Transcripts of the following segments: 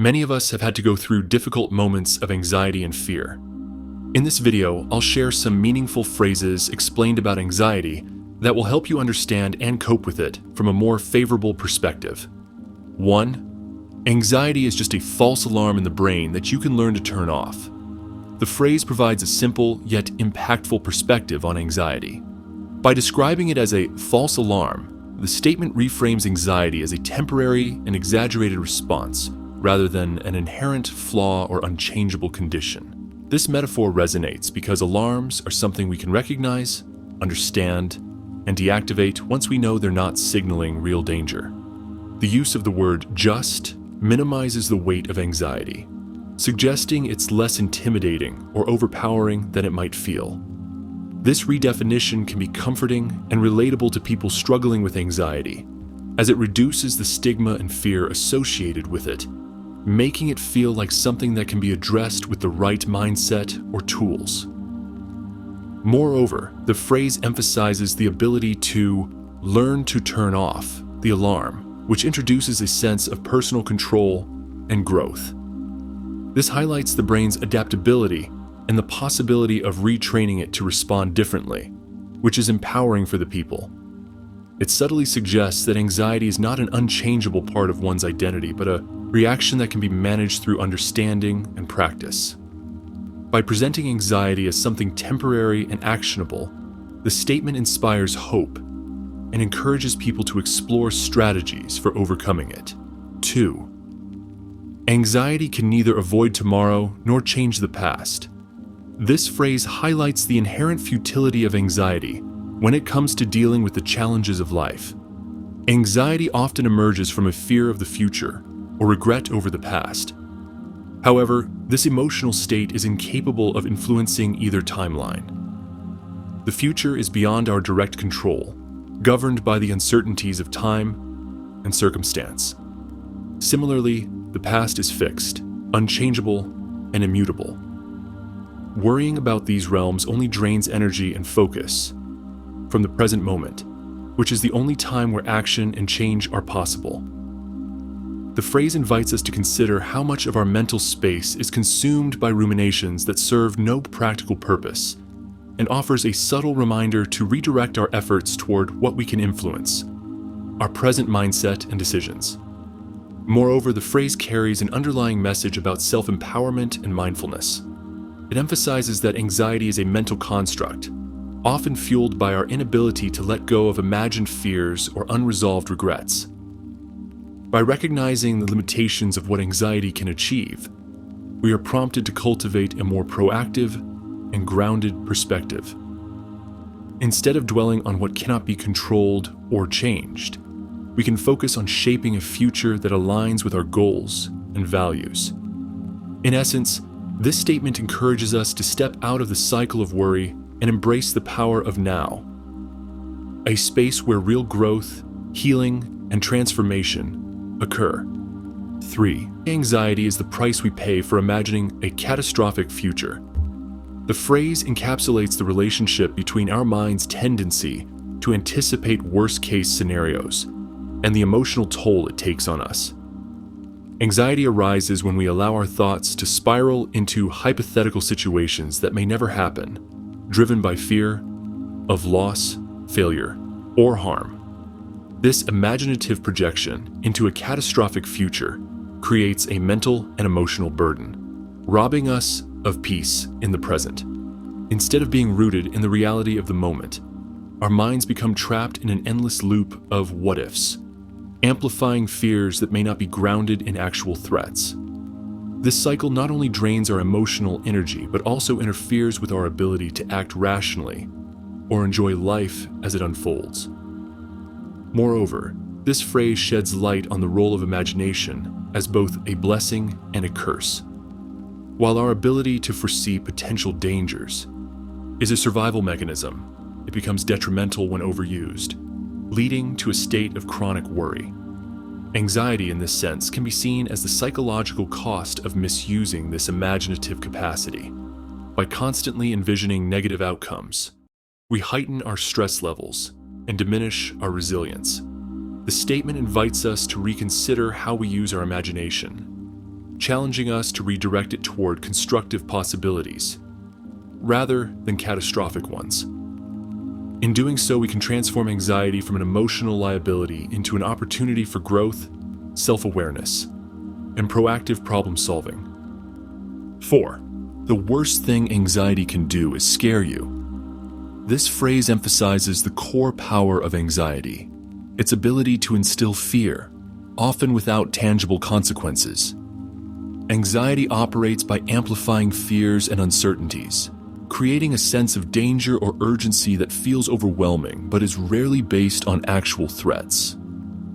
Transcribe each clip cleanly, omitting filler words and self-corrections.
Many of us have had to go through difficult moments of anxiety and fear. In this video, I'll share some meaningful phrases explained about anxiety that will help you understand and cope with it from a more favorable perspective. 1. Anxiety is just a false alarm in the brain that you can learn to turn off. The phrase provides a simple yet impactful perspective on anxiety. By describing it as a false alarm, the statement reframes anxiety as a temporary and exaggerated response rather than an inherent flaw or unchangeable condition. This metaphor resonates because alarms are something we can recognize, understand, and deactivate once we know they're not signaling real danger. The use of the word just minimizes the weight of anxiety, suggesting it's less intimidating or overpowering than it might feel. This redefinition can be comforting and relatable to people struggling with anxiety, as it reduces the stigma and fear associated with it, making it feel like something that can be addressed with the right mindset or tools. Moreover, the phrase emphasizes the ability to learn to turn off the alarm, which introduces a sense of personal control and growth. This highlights the brain's adaptability and the possibility of retraining it to respond differently, which is empowering for the people. It subtly suggests that anxiety is not an unchangeable part of one's identity, but a reaction that can be managed through understanding and practice. By presenting anxiety as something temporary and actionable, the statement inspires hope and encourages people to explore strategies for overcoming it. 2. Anxiety can neither avoid tomorrow nor change the past. This phrase highlights the inherent futility of anxiety when it comes to dealing with the challenges of life. Anxiety often emerges from a fear of the future or regret over the past. However, this emotional state is incapable of influencing either timeline. The future is beyond our direct control, governed by the uncertainties of time and circumstance. Similarly, the past is fixed, unchangeable, and immutable. Worrying about these realms only drains energy and focus from the present moment, which is the only time where action and change are possible. The phrase invites us to consider how much of our mental space is consumed by ruminations that serve no practical purpose, and offers a subtle reminder to redirect our efforts toward what we can influence, our present mindset and decisions. Moreover, the phrase carries an underlying message about self-empowerment and mindfulness. It emphasizes that anxiety is a mental construct, often fueled by our inability to let go of imagined fears or unresolved regrets. By recognizing the limitations of what anxiety can achieve, we are prompted to cultivate a more proactive and grounded perspective. Instead of dwelling on what cannot be controlled or changed, we can focus on shaping a future that aligns with our goals and values. In essence, this statement encourages us to step out of the cycle of worry and embrace the power of now, a space where real growth, healing, and transformation occur. 3. Anxiety is the price we pay for imagining a catastrophic future. The phrase encapsulates the relationship between our mind's tendency to anticipate worst-case scenarios and the emotional toll it takes on us. Anxiety arises when we allow our thoughts to spiral into hypothetical situations that may never happen, driven by fear of loss, failure, or harm. This imaginative projection into a catastrophic future creates a mental and emotional burden, robbing us of peace in the present. Instead of being rooted in the reality of the moment, our minds become trapped in an endless loop of what-ifs, amplifying fears that may not be grounded in actual threats. This cycle not only drains our emotional energy, but also interferes with our ability to act rationally or enjoy life as it unfolds. Moreover, this phrase sheds light on the role of imagination as both a blessing and a curse. While our ability to foresee potential dangers is a survival mechanism, it becomes detrimental when overused, leading to a state of chronic worry. Anxiety, in this sense, can be seen as the psychological cost of misusing this imaginative capacity. By constantly envisioning negative outcomes, we heighten our stress levels and diminish our resilience. The statement invites us to reconsider how we use our imagination, challenging us to redirect it toward constructive possibilities, rather than catastrophic ones. In doing so, we can transform anxiety from an emotional liability into an opportunity for growth, self-awareness, and proactive problem-solving. 4. The worst thing anxiety can do is scare you. This phrase emphasizes the core power of anxiety, its ability to instill fear, often without tangible consequences. Anxiety operates by amplifying fears and uncertainties, creating a sense of danger or urgency that feels overwhelming but is rarely based on actual threats.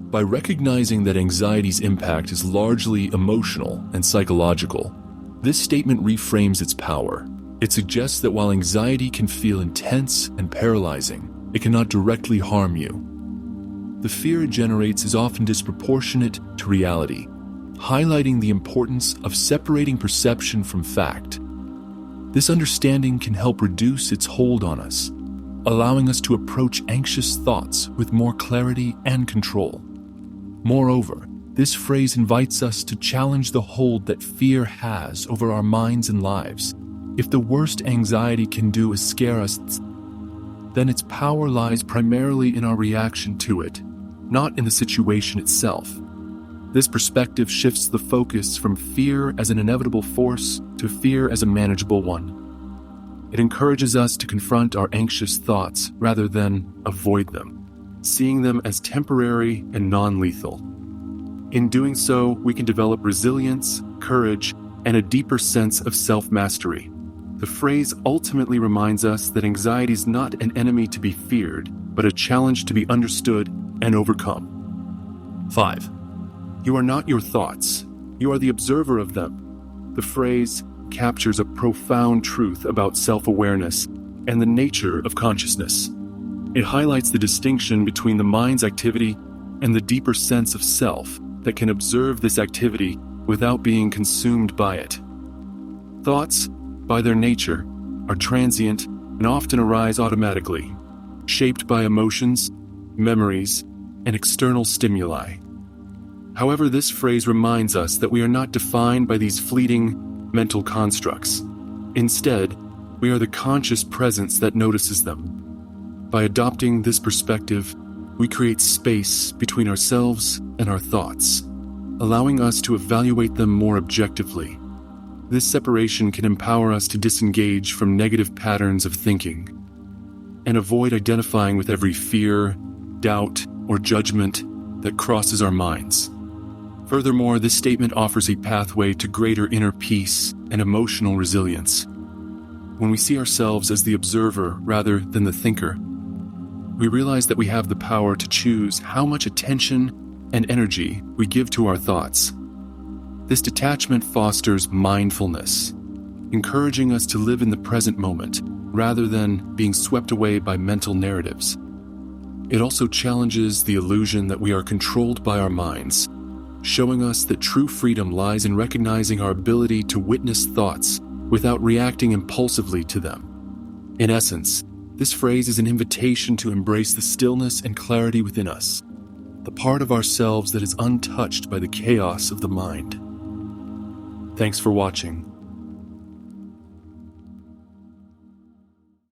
By recognizing that anxiety's impact is largely emotional and psychological, this statement reframes its power. It suggests that while anxiety can feel intense and paralyzing, it cannot directly harm you. The fear it generates is often disproportionate to reality, highlighting the importance of separating perception from fact. This understanding can help reduce its hold on us, allowing us to approach anxious thoughts with more clarity and control. Moreover, this phrase invites us to challenge the hold that fear has over our minds and lives. If the worst anxiety can do is scare us, then its power lies primarily in our reaction to it, not in the situation itself. This perspective shifts the focus from fear as an inevitable force to fear as a manageable one. It encourages us to confront our anxious thoughts rather than avoid them, seeing them as temporary and non-lethal. In doing so, we can develop resilience, courage, and a deeper sense of self-mastery. The phrase ultimately reminds us that anxiety is not an enemy to be feared, but a challenge to be understood and overcome. 5. You are not your thoughts. You are the observer of them. The phrase captures a profound truth about self-awareness and the nature of consciousness. It highlights the distinction between the mind's activity and the deeper sense of self that can observe this activity without being consumed by it. Thoughts, by their nature, are transient and often arise automatically, shaped by emotions, memories, and external stimuli. However, this phrase reminds us that we are not defined by these fleeting mental constructs. Instead, we are the conscious presence that notices them. By adopting this perspective, we create space between ourselves and our thoughts, allowing us to evaluate them more objectively. This separation can empower us to disengage from negative patterns of thinking and avoid identifying with every fear, doubt, or judgment that crosses our minds. Furthermore, this statement offers a pathway to greater inner peace and emotional resilience. When we see ourselves as the observer rather than the thinker, we realize that we have the power to choose how much attention and energy we give to our thoughts. This detachment fosters mindfulness, encouraging us to live in the present moment rather than being swept away by mental narratives. It also challenges the illusion that we are controlled by our minds, showing us that true freedom lies in recognizing our ability to witness thoughts without reacting impulsively to them. In essence, this phrase is an invitation to embrace the stillness and clarity within us, the part of ourselves that is untouched by the chaos of the mind. Thanks for watching.